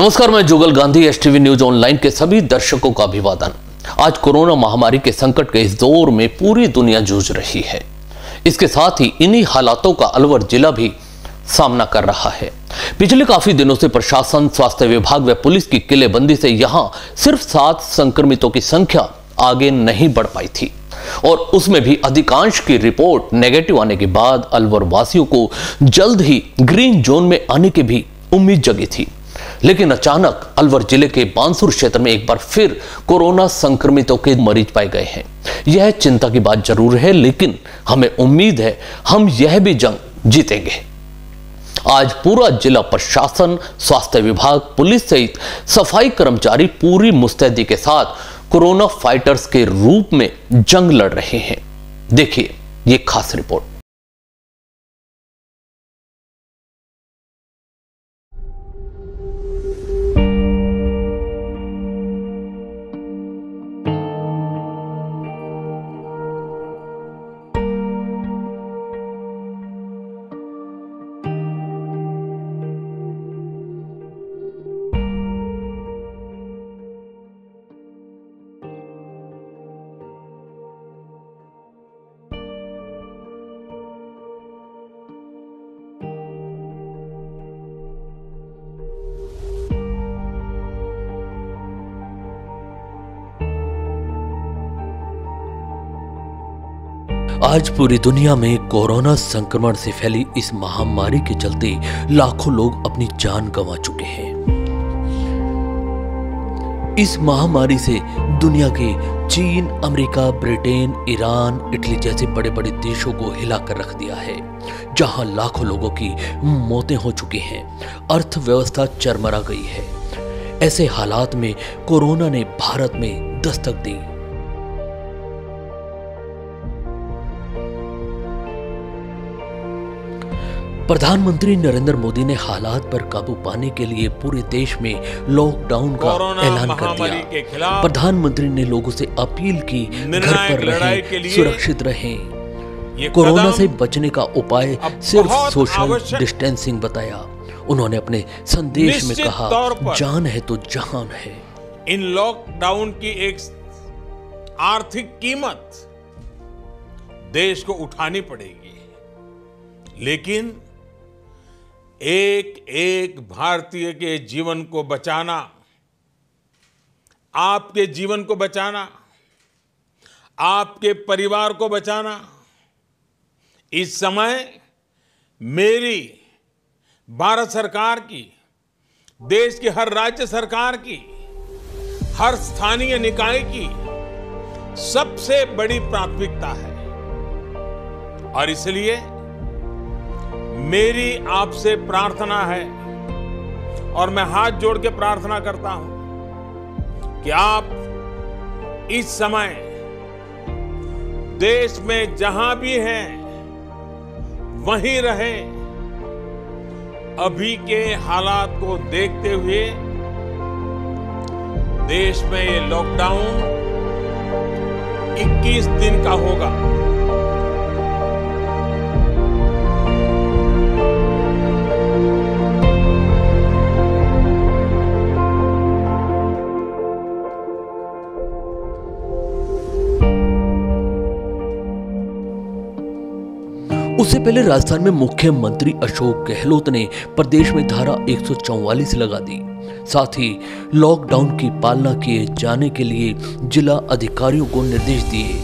नमस्कार, मैं जुगल Gandhi. STV news online के सभी दर्शकों का अभिवादन। आज कोरोना महामारी के संकट के इस दौर में पूरी दुनिया जूझ रही है। इसके साथ ही इन्हीं हालातों का अलवर जिला भी सामना कर रहा है। पिछले काफी दिनों से प्रशासन, स्वास्थ्य विभाग व पुलिस की किलेबंदी से यहां सिर्फ 7 संक्रमितों की संख्या आगे नहीं बढ़ पाई थी और उसमें भी अधिकांश की रिपोर्ट नेगेटिव आने के बाद अलवर वासियों को जल्द ही ग्रीन जोन में आने की भी उम्मीद जगी थी। लेकिन अचानक अलवर जिले के बानसूर क्षेत्र में एक बार फिर कोरोना संक्रमितों के मरीज पाए गए हैं। यह चिंता की बात जरूर है, लेकिन हमें उम्मीद है हम यह भी जंग जीतेंगे। आज पूरा जिला प्रशासन, स्वास्थ्य विभाग, पुलिस सहित सफाई कर्मचारी पूरी मुस्तैदी के साथ कोरोना फाइटर्स के रूप में जंग लड़ रहे हैं। देखिए ये खास रिपोर्ट। आज पूरी दुनिया में कोरोना संक्रमण से फैली इस महामारी के चलते लाखों लोग अपनी जान गंवा चुके हैं। इस महामारी से दुनिया के चीन, अमेरिका, ब्रिटेन, ईरान, इटली जैसे बड़े बड़े देशों को हिलाकर रख दिया है, जहां लाखों लोगों की मौतें हो चुकी हैं। अर्थव्यवस्था चरमरा गई है। ऐसे हालात में कोरोना ने भारत में दस्तक दी। प्रधानमंत्री नरेंद्र मोदी ने हालात पर काबू पाने के लिए पूरे देश में लॉकडाउन का ऐलान कर दिया। प्रधानमंत्री ने लोगों से अपील की, घर पर रहें, सुरक्षित रहें। कोरोना से बचने का उपाय सिर्फ सोशल डिस्टेंसिंग बताया। उन्होंने अपने संदेश में कहा, जान है तो जहान है। इन लॉकडाउन की एक आर्थिक कीमत देश को उठानी पड़ेगी, लेकिन एक एक भारतीय के जीवन को बचाना, आपके जीवन को बचाना, आपके परिवार को बचाना, इस समय मेरी, भारत सरकार की, देश की हर राज्य सरकार की, हर स्थानीय निकाय की सबसे बड़ी प्राथमिकता है। और इसलिए मेरी आपसे प्रार्थना है और मैं हाथ जोड़ के प्रार्थना करता हूं कि आप इस समय देश में जहां भी हैं वहीं रहें। अभी के हालात को देखते हुए देश में ये लॉकडाउन 21 दिन का होगा। उससे पहले राजस्थान में मुख्यमंत्री अशोक गहलोत ने प्रदेश में धारा 144 लगा दी। साथ ही लॉकडाउन की पालना किए जाने के लिए जिला अधिकारियों को निर्देश दिए।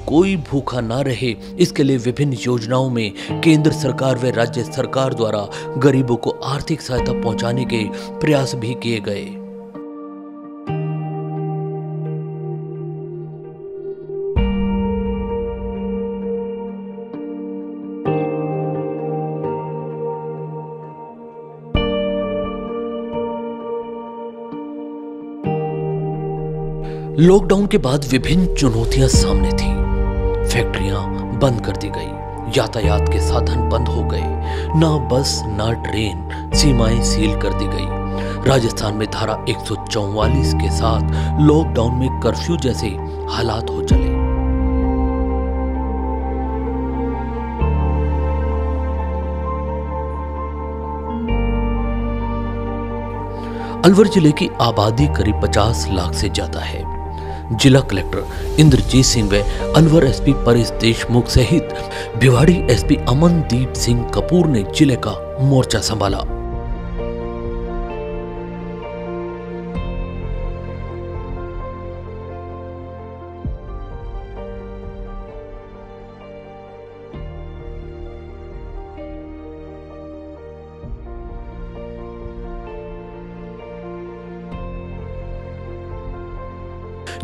कोई भूखा ना रहे, इसके लिए विभिन्न योजनाओं में केंद्र सरकार व राज्य सरकार द्वारा गरीबों को आर्थिक सहायता पहुंचाने के प्रयास भी किए गए। लॉकडाउन के बाद विभिन्न चुनौतियां सामने थी। फैक्ट्रियां बंद कर दी गई, यातायात के साधन बंद हो गए, ना बस ना ट्रेन, सीमाएं सील कर दी गई। राजस्थान में धारा 144 के साथ लॉकडाउन में कर्फ्यू जैसे हालात हो चले। अलवर जिले की आबादी करीब 50 लाख से ज्यादा है। जिला कलेक्टर इंद्रजीत सिंह व अलवर एसपी परेश देशमुख सहित भिवाड़ी एसपी अमनदीप सिंह कपूर ने जिले का मोर्चा संभाला।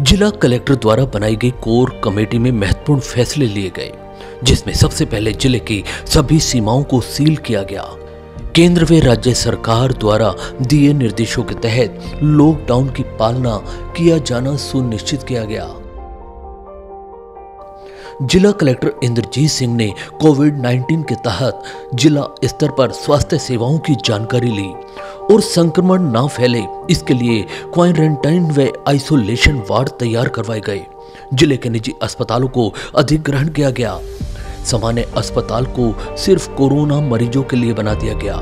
जिला कलेक्टर द्वारा बनाई गई कोर कमेटी में महत्वपूर्ण फैसले लिए गए, जिसमें सबसे पहले जिले की सभी सीमाओं को सील किया गया। केंद्र व राज्य सरकार द्वारा दिए निर्देशों के तहत लॉकडाउन की पालना किया जाना सुनिश्चित किया गया। जिला कलेक्टर इंद्रजीत सिंह ने कोविड-19 के तहत जिला स्तर पर स्वास्थ्य सेवाओं की जानकारी ली और संक्रमण न फैले इसके लिए क्वारंटाइन व आइसोलेशन वार्ड तैयार करवाए गए। जिले के निजी अस्पतालों को अधिग्रहण किया गया। सामान्य अस्पताल को सिर्फ कोरोना मरीजों के लिए बना दिया गया।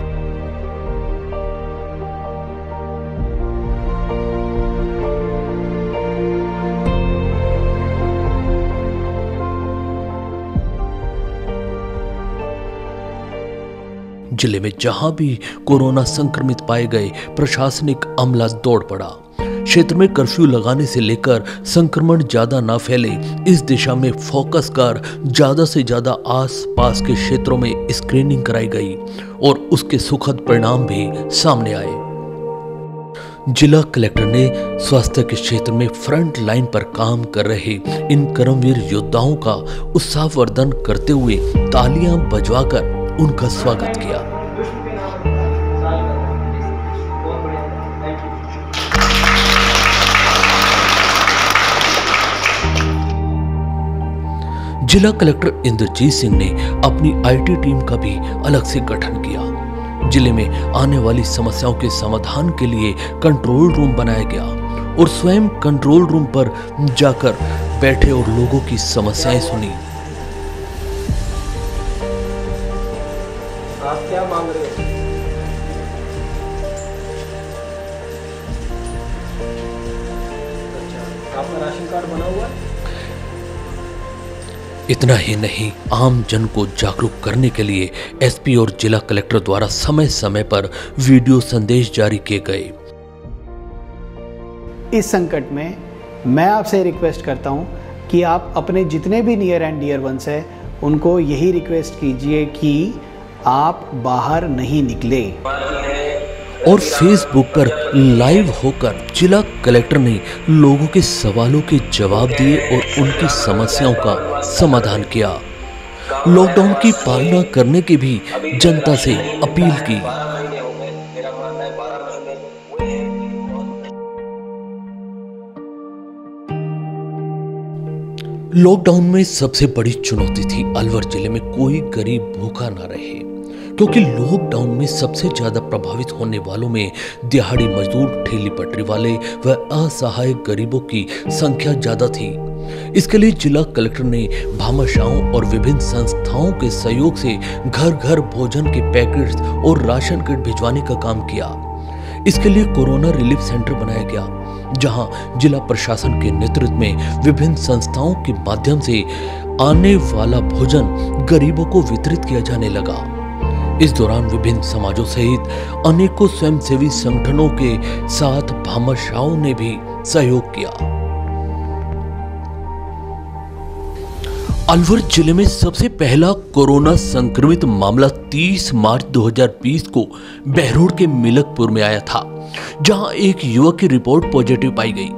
जिले में जहां भी कोरोना संक्रमित पाए गए, प्रशासनिक अमला दौड़ पड़ा। क्षेत्र में कर्फ्यू लगाने से लेकर संक्रमण ज्यादा न फैले इस दिशा में फोकस कर ज्यादा से ज्यादा आस-पास के क्षेत्रों में स्क्रीनिंग कराई गई और उसके सुखद परिणाम भी सामने आए। जिला कलेक्टर ने स्वास्थ्य के क्षेत्र में फ्रंट लाइन पर काम कर रहे इन कर्मवीर योद्धाओं का उत्साहवर्धन करते हुए तालियां बजवाकर उनका स्वागत किया। जिला कलेक्टर इंद्रजीत सिंह ने अपनी आईटी टीम का भी अलग से गठन किया। जिले में आने वाली समस्याओं के समाधान के लिए कंट्रोल रूम बनाया गया और स्वयं कंट्रोल रूम पर जाकर बैठे और लोगों की समस्याएं सुनी। आप क्या मांग रहे हो? अच्छा, आपका राशन कार्ड बना हुआ है? इतना ही नहीं, आम जन को जागरूक करने के लिए एसपी और जिला कलेक्टर द्वारा समय समय पर वीडियो संदेश जारी किए गए। इस संकट में मैं आपसे रिक्वेस्ट करता हूं कि आप अपने जितने भी नियर एंड डियर वंस हैं उनको यही रिक्वेस्ट कीजिए कि आप बाहर नहीं निकले। और फेसबुक पर लाइव होकर जिला कलेक्टर ने लोगों के सवालों के जवाब दिए और उनकी समस्याओं का समाधान किया। लॉकडाउन की पालना करने की भी जनता से अपील की। लॉकडाउन में सबसे बड़ी चुनौती थी अलवर जिले में कोई गरीब भूखा ना रहे, क्योंकि लॉकडाउन में सबसे ज्यादा प्रभावित होने वालों में दिहाड़ी मजदूर, ठेली पटरी वाले व असहाय गरीबों की संख्या ज्यादा थी। इसके लिए जिला कलेक्टर ने भामाशाहों और विभिन्न संस्थाओं के सहयोग से घर घर भोजन के पैकेट्स और राशन किट भिजवाने का काम किया। इसके लिए कोरोना रिलीफ सेंटर बनाया गया, जहां जिला प्रशासन के नेतृत्व में विभिन्न संस्थाओं के माध्यम से आने वाला भोजन गरीबों को वितरित किया जाने लगा। इस दौरान विभिन्न समाजों सहित अनेकों स्वयंसेवी संगठनों के साथ भामाशाहों ने भी सहयोग किया। अलवर जिले में सबसे पहला कोरोना संक्रमित मामला 30 मार्च 2020 को बहरोड के मिलकपुर में आया था, जहां एक युवक की रिपोर्ट पॉजिटिव पाई गई।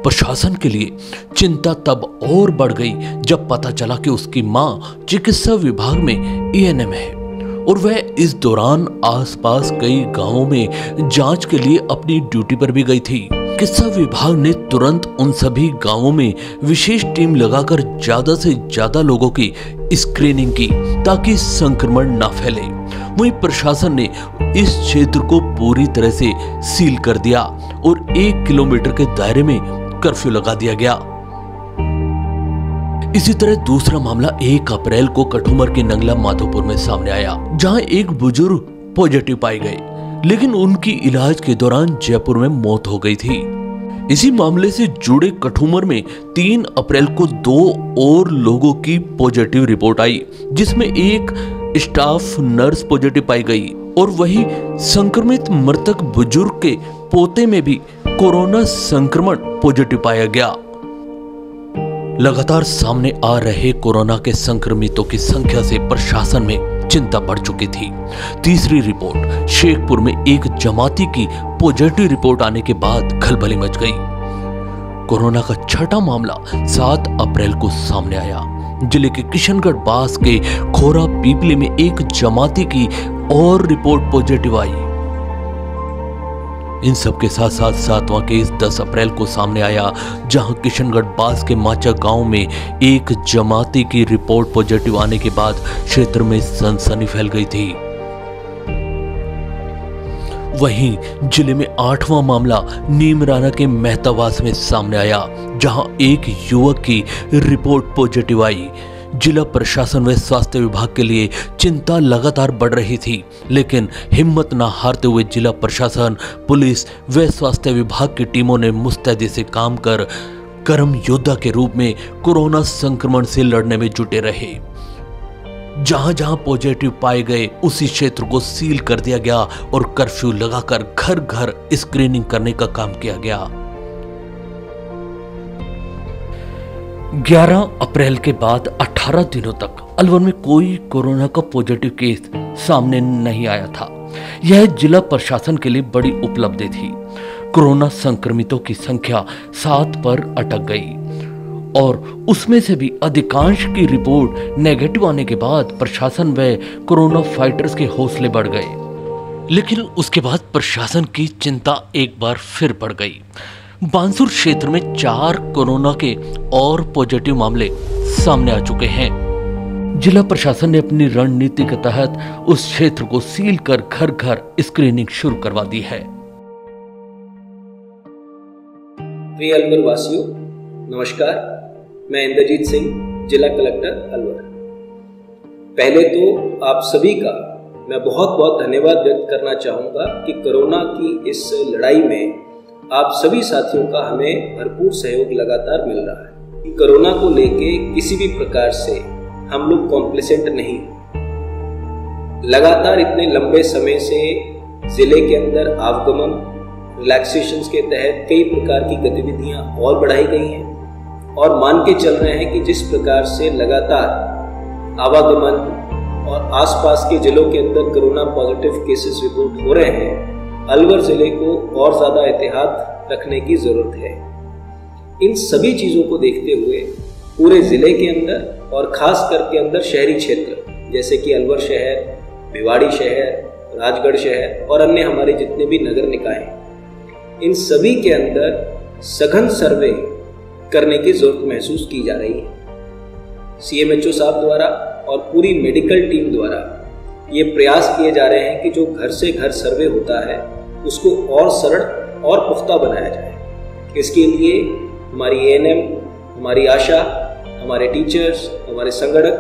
प्रशासन के लिए चिंता तब और बढ़ गई जब पता चला कि उसकी मां चिकित्सा विभाग में एएनएम है और वह इस दौरान आसपास कई गांवों में जांच के लिए अपनी ड्यूटी पर भी गई थी। चिकित्सा विभाग ने तुरंत उन सभी गांवों में विशेष टीम लगाकर ज्यादा से ज्यादा लोगों की स्क्रीनिंग की ताकि संक्रमण न फैले। वहीं प्रशासन ने इस क्षेत्र को पूरी तरह से सील कर दिया और 1 किलोमीटर के दायरे में कर्फ्यू लगा दिया गया। इसी तरह दूसरा मामला 1 अप्रैल को कठुमर के नंगला माधोपुर में सामने आया, जहां एक बुजुर्ग पॉजिटिव पाए गए, लेकिन उनकी इलाज के दौरान जयपुर में मौत हो गई थी। इसी मामले से जुड़े कठुमर में 3 अप्रैल को 2 और लोगों की पॉजिटिव रिपोर्ट आई, जिसमें एक स्टाफ नर्स पॉजिटिव पाई गई और वही संक्रमित मृतक बुजुर्ग के पोते में भी कोरोना संक्रमण पॉजिटिव पाया गया। लगातार सामने आ रहे कोरोना के संक्रमितों की संख्या से प्रशासन में चिंता बढ़ चुकी थी। तीसरी रिपोर्ट शेखपुर में एक जमाती की पॉजिटिव रिपोर्ट आने के बाद खलबली मच गई। कोरोना का छठा मामला 7 अप्रैल को सामने आया। जिले के किशनगढ़ बास के खोरा पीपली में एक जमाती की और रिपोर्ट पॉजिटिव आई। इन सब के साथ साथ 7वां केस 10 अप्रैल को सामने आया, जहां किशनगढ़ बास के माचा गांव में एक जमाती की रिपोर्ट पॉजिटिव आने के बाद क्षेत्र में सनसनी फैल गई थी। वहीं जिले में 8वां मामला नीमराना के मेहतावास में सामने आया, जहां एक युवक की रिपोर्ट पॉजिटिव आई। जिला प्रशासन व स्वास्थ्य विभाग के लिए चिंता लगातार बढ़ रही थी, लेकिन हिम्मत न हारते हुए जिला प्रशासन, पुलिस व स्वास्थ्य विभाग की टीमों ने मुस्तैदी से काम कर कर्म योद्धा के रूप में कोरोना संक्रमण से लड़ने में जुटे रहे। जहां जहां पॉजिटिव पाए गए उसी क्षेत्र को सील कर दिया गया और कर्फ्यू लगाकर घर घर स्क्रीनिंग करने का काम किया गया। 11 अप्रैल के बाद 18 दिनों तक अलवर में कोई कोरोना का पॉजिटिव केस सामने नहीं आया था। यह जिला प्रशासन के लिए बड़ी उपलब्धि थी। कोरोना संक्रमितों की संख्या 7 पर अटक गई और उसमें से भी अधिकांश की रिपोर्ट नेगेटिव आने के बाद प्रशासन व कोरोना फाइटर्स के हौसले बढ़ गए। लेकिन उसके बाद प्रशासन की चिंता एक बार फिर बढ़ गई। बानसूर क्षेत्र में 4 कोरोना के और पॉजिटिव मामले सामने आ चुके हैं। जिला प्रशासन ने अपनी रणनीति के तहत उस क्षेत्र को सील कर घर घर स्क्रीनिंग शुरू करवा दी है। प्रिय अलवर वासियों, नमस्कार। मैं इंद्रजीत सिंह, जिला कलेक्टर अलवर। पहले तो आप सभी का मैं बहुत बहुत धन्यवाद व्यक्त करना चाहूँगा कि कोरोना की इस लड़ाई में आप सभी साथियों का हमें भरपूर सहयोग लगातार मिल रहा है। कोरोना को लेके किसी भी प्रकार से हम लोग कॉम्प्लेसेंट नहीं। लगातार इतने लंबे समय से जिले के अंदर आवागमन रिलैक्सेशंस के तहत कई प्रकार की गतिविधियां और बढ़ाई गई हैं और मान के चल रहे हैं कि जिस प्रकार से लगातार आवागमन और आसपास के जिलों के अंदर कोरोना पॉजिटिव केसेस रिपोर्ट हो रहे हैं, अलवर जिले को और ज्यादा एहतियात रखने की जरूरत है। इन सभी चीजों को देखते हुए पूरे जिले के अंदर और खास करके अंदर शहरी क्षेत्र जैसे कि अलवर शहर, भिवाड़ी शहर, राजगढ़ शहर और अन्य हमारे जितने भी नगर निकाय हैं, इन सभी के अंदर सघन सर्वे करने की जरूरत महसूस की जा रही है। CMHO साहब द्वारा और पूरी मेडिकल टीम द्वारा ये प्रयास किए जा रहे हैं कि जो घर से घर सर्वे होता है उसको और सरल और पुख्ता बनाया जाए। इसके लिए हमारी ANM, हमारी आशा, हमारे टीचर्स, हमारे संगठक,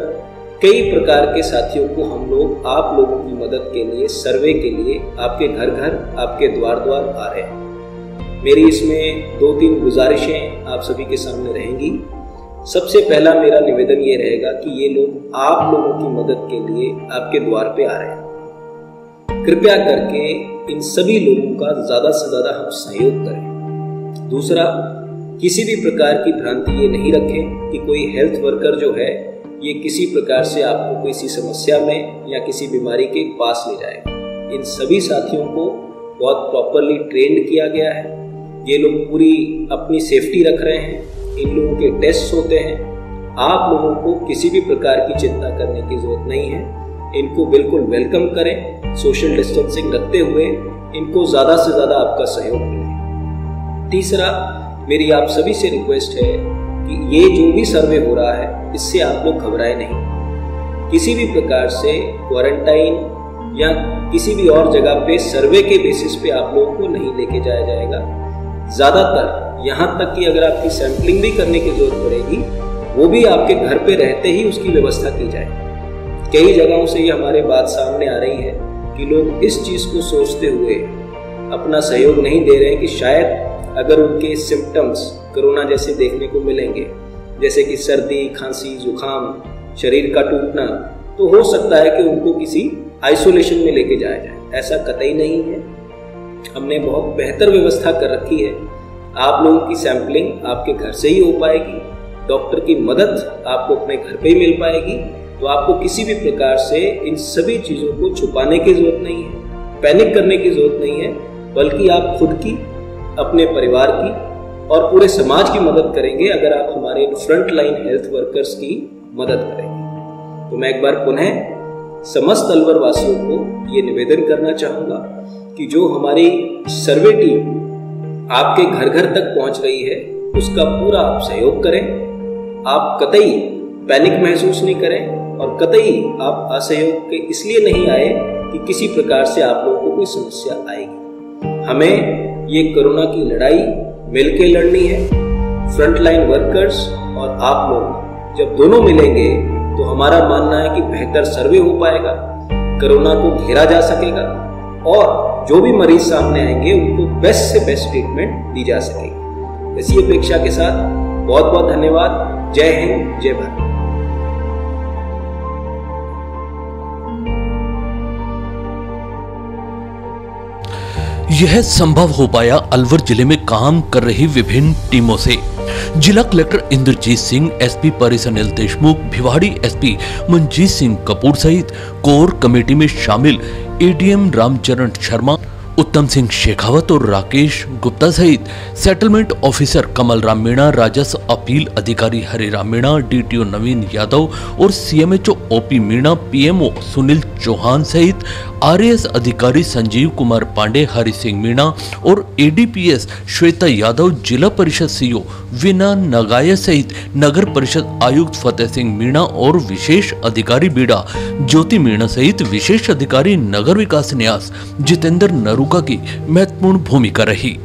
कई प्रकार के साथियों को हम लोग आप लोगों की मदद के लिए, सर्वे के लिए आपके घर घर, आपके द्वार द्वार आ रहे हैं। मेरी इसमें 2-3 गुजारिशें आप सभी के सामने रहेंगी। सबसे पहला मेरा निवेदन ये रहेगा कि ये लोग आप लोगों की मदद के लिए आपके द्वार पे आ रहे हैं। कृपया करके इन सभी लोगों का ज्यादा से ज्यादा हम सहयोग करें। दूसरा, किसी भी प्रकार की भ्रांति ये नहीं रखें कि कोई हेल्थ वर्कर जो है ये किसी प्रकार से आपको किसी समस्या में या किसी बीमारी के पास ले जाएगा। इन सभी साथियों को बहुत प्रॉपरली ट्रेंड किया गया है। ये लोग पूरी अपनी सेफ्टी रख रहे हैं। इन लोगों के टेस्ट होते हैं। आप लोगों को किसी भी प्रकार की चिंता करने की जरूरत नहीं है। इनको बिल्कुल वेलकम करें, सोशल डिस्टेंसिंग रखते हुए इनको ज्यादा से ज्यादा आपका सहयोग मिले। तीसरा, मेरी आप सभी से रिक्वेस्ट है कि ये जो भी सर्वे हो रहा है इससे आप लोग घबराए नहीं। किसी भी प्रकार से क्वारंटाइन या किसी भी और जगह पे सर्वे के बेसिस पे आप लोगों को नहीं लेके जाया जाएगा। ज्यादातर यहाँ तक कि अगर आपकी सैंपलिंग भी करने की जरूरत पड़ेगी वो भी आपके घर पे रहते ही उसकी व्यवस्था की जाए। कई जगहों से ये हमारे बात सामने आ रही है कि लोग इस चीज़ को सोचते हुए अपना सहयोग नहीं दे रहे हैं कि शायद अगर उनके सिम्टम्स कोरोना जैसे देखने को मिलेंगे, जैसे कि सर्दी, खांसी, जुकाम, शरीर का टूटना, तो हो सकता है कि उनको किसी आइसोलेशन में लेके जाया जाए। ऐसा कतई नहीं है। हमने बहुत बेहतर व्यवस्था कर रखी है। आप लोगों की सैंपलिंग आपके घर से ही हो पाएगी, डॉक्टर की मदद आपको अपने घर पे ही मिल पाएगी। तो आपको किसी भी प्रकार से इन सभी चीज़ों को छुपाने की जरूरत नहीं है, पैनिक करने की जरूरत नहीं है, बल्कि आप खुद की, अपने परिवार की और पूरे समाज की मदद करेंगे अगर आप हमारे फ्रंट लाइन हेल्थ वर्कर्स की मदद करेंगे। तो मैं एक बार पुनः समस्त अलवर वासियों को ये निवेदन करना चाहूँगा कि जो हमारी सर्वे टीम आपके घर घर तक पहुँच रही है, उसका पूरा आप सहयोग करें। आप कतई पैनिक महसूस नहीं करें और कतई आप असहयोग के इसलिए नहीं आए कि किसी प्रकार से आप लोगों को कोई समस्या आएगी। हमें ये कोरोना की लड़ाई मिलकर लड़नी है। फ्रंट लाइन वर्कर्स और आप लोग जब दोनों मिलेंगे तो हमारा मानना है कि बेहतर सर्वे हो पाएगा, कोरोना को घेरा जा सकेगा और जो भी मरीज सामने आएंगे उनको बेस्ट से बेस्ट ट्रीटमेंट दी जा सकेगी। इसी अपेक्षा के साथ बहुत बहुत धन्यवाद। जय हिंद, जय भारत। यह संभव हो पाया अलवर जिले में काम कर रही विभिन्न टीमों से। जिला कलेक्टर इंद्रजीत सिंह, एसपी परिस अनिल देशमुख, भिवाड़ी एसपी मनजीत सिंह कपूर सहित कोर कमेटी में शामिल एडीएम रामचरण शर्मा, उत्तम सिंह शेखावत और राकेश गुप्ता सहित सेटलमेंट ऑफिसर कमल राम मीणा, राजस्व अपील अधिकारी हरिराम मीणा, डीटीओ नवीन यादव और CMHO OP Meena, PMO Sunil Chauhan सहित आरएएस अधिकारी संजीव कुमार पांडे, हरि सिंह मीणा और एडीपीएस श्वेता यादव, जिला परिषद सीईओ वीना नगाया सहित नगर परिषद आयुक्त फतेह सिंह मीणा और विशेष अधिकारी बीड़ा ज्योति मीणा सहित विशेष अधिकारी नगर विकास न्यास जितेंद्र नरूका की महत्वपूर्ण भूमिका रही।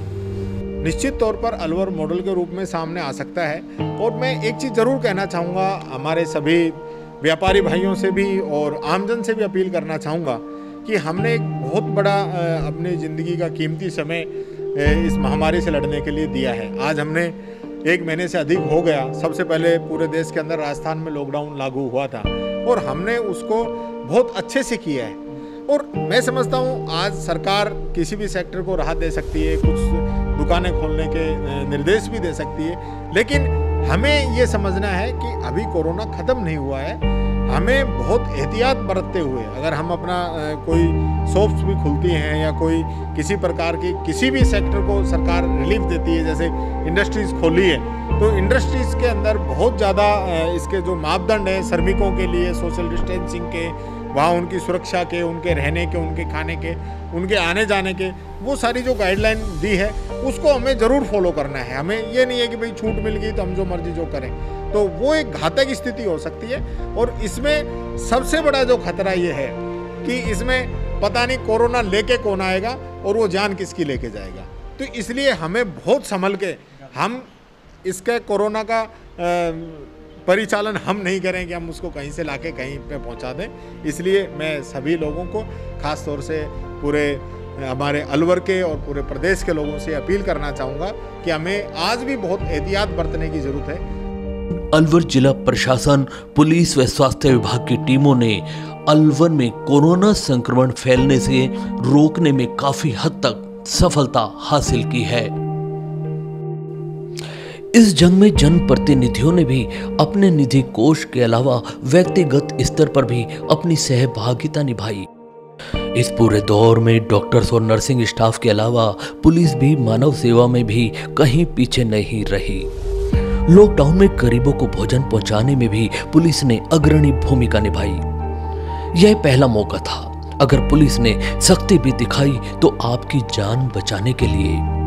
निश्चित तौर पर अलवर मॉडल के रूप में सामने आ सकता है। और मैं एक चीज़ ज़रूर कहना चाहूँगा, हमारे सभी व्यापारी भाइयों से भी और आमजन से भी अपील करना चाहूँगा कि हमने एक बहुत बड़ा अपनी ज़िंदगी का कीमती समय इस महामारी से लड़ने के लिए दिया है। आज हमने 1 महीने से अधिक हो गया। सबसे पहले पूरे देश के अंदर राजस्थान में लॉकडाउन लागू हुआ था और हमने उसको बहुत अच्छे से किया है। और मैं समझता हूँ आज सरकार किसी भी सेक्टर को राहत दे सकती है, कुछ दुकानें खोलने के निर्देश भी दे सकती है, लेकिन हमें ये समझना है कि अभी कोरोना ख़त्म नहीं हुआ है। हमें बहुत एहतियात बरतते हुए, अगर हम अपना कोई शॉप्स भी खुलती हैं या कोई किसी प्रकार की किसी भी सेक्टर को सरकार रिलीफ देती है, जैसे इंडस्ट्रीज़ खोली है, तो इंडस्ट्रीज़ के अंदर बहुत ज़्यादा इसके जो मापदंड हैं श्रमिकों के लिए, सोशल डिस्टेंसिंग के, वहाँ उनकी सुरक्षा के, उनके रहने के, उनके खाने के, उनके आने जाने के, वो सारी जो गाइडलाइन दी है उसको हमें ज़रूर फॉलो करना है। हमें ये नहीं है कि भाई छूट मिल गई तो हम जो मर्जी जो करें, तो वो एक घातक स्थिति हो सकती है। और इसमें सबसे बड़ा जो खतरा ये है कि इसमें पता नहीं कोरोना लेके कौन आएगा और वो जान किसकी लेके जाएगा। तो इसलिए हमें बहुत संभल के, हम इसका कोरोना का परिचालन हम नहीं करें कि हम उसको कहीं से लाके कहीं पे पहुंचा दें। इसलिए मैं सभी लोगों को, खास तौर से पूरे हमारे अलवर के और पूरे प्रदेश के लोगों से अपील करना चाहूँगा कि हमें आज भी बहुत एहतियात बरतने की ज़रूरत है। अलवर जिला प्रशासन, पुलिस व स्वास्थ्य विभाग की टीमों ने अलवर में कोरोना संक्रमण फैलने से रोकने में काफी हद तक सफलता हासिल की है। इस जंग में जनप्रतिनिधियों ने भी अपने निधि कोष के अलावा व्यक्तिगत स्तर पर भी अपनी सहभागिता निभाई। इस पूरे दौर में डॉक्टर्स और नर्सिंग स्टाफ के अलावा पुलिस भी मानव सेवा में भी कहीं पीछे नहीं रही। लॉकडाउन में गरीबों को भोजन पहुंचाने में भी पुलिस ने अग्रणी भूमिका निभाई। यह पहला मौका था, अगर पुलिस ने सख्ती भी दिखाई तो आपकी जान बचाने के लिए।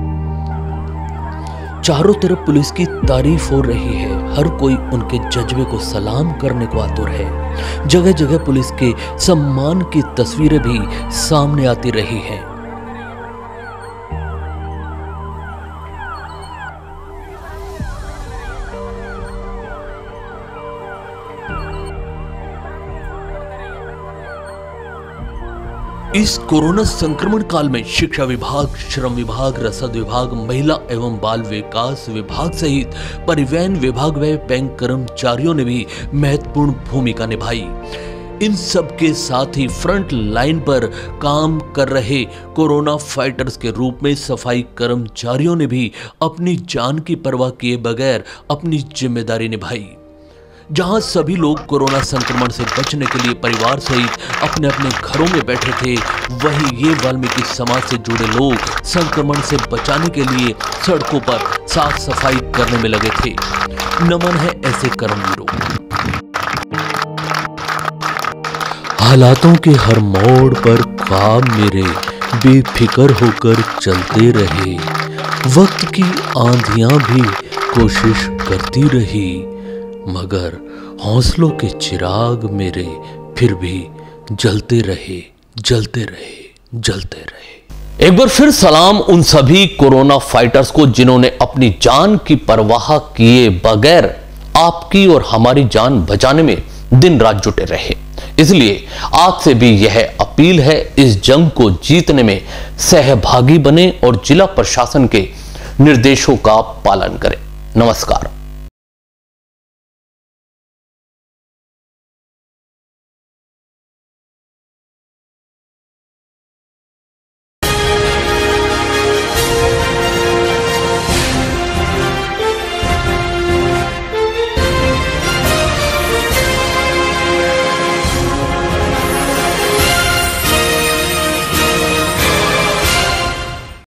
चारों तरफ पुलिस की तारीफ हो रही है, हर कोई उनके जज्बे को सलाम करने को आतुर है। जगह जगह पुलिस के सम्मान की तस्वीरें भी सामने आती रही हैं। इस कोरोना संक्रमण काल में शिक्षा विभाग, श्रम विभाग, रसद विभाग, महिला एवं बाल विकास विभाग सहित परिवहन विभाग व बैंक कर्मचारियों ने भी महत्वपूर्ण भूमिका निभाई। इन सब के साथ ही फ्रंट लाइन पर काम कर रहे कोरोना फाइटर्स के रूप में सफाई कर्मचारियों ने भी अपनी जान की परवाह किए बगैर अपनी जिम्मेदारी निभाई। जहां सभी लोग कोरोना संक्रमण से बचने के लिए परिवार सहित अपने अपने घरों में बैठे थे, वहीं ये वाल्मीकि समाज से जुड़े लोग संक्रमण से बचाने के लिए सड़कों पर साफ सफाई करने में लगे थे। नमन है ऐसे कर्मवीरों। हालातों के हर मोड़ पर ख्वाब मेरे बेफिक्र होकर चलते रहे, वक्त की आंधियां भी कोशिश करती रही, मगर हौसलों के चिराग मेरे फिर भी जलते रहे, जलते रहे, जलते रहे। एक बार फिर सलाम उन सभी कोरोना फाइटर्स को जिन्होंने अपनी जान की परवाह किए बगैर आपकी और हमारी जान बचाने में दिन रात जुटे रहे। इसलिए आज से भी यह अपील है, इस जंग को जीतने में सहभागी बने और जिला प्रशासन के निर्देशों का पालन करें। नमस्कार।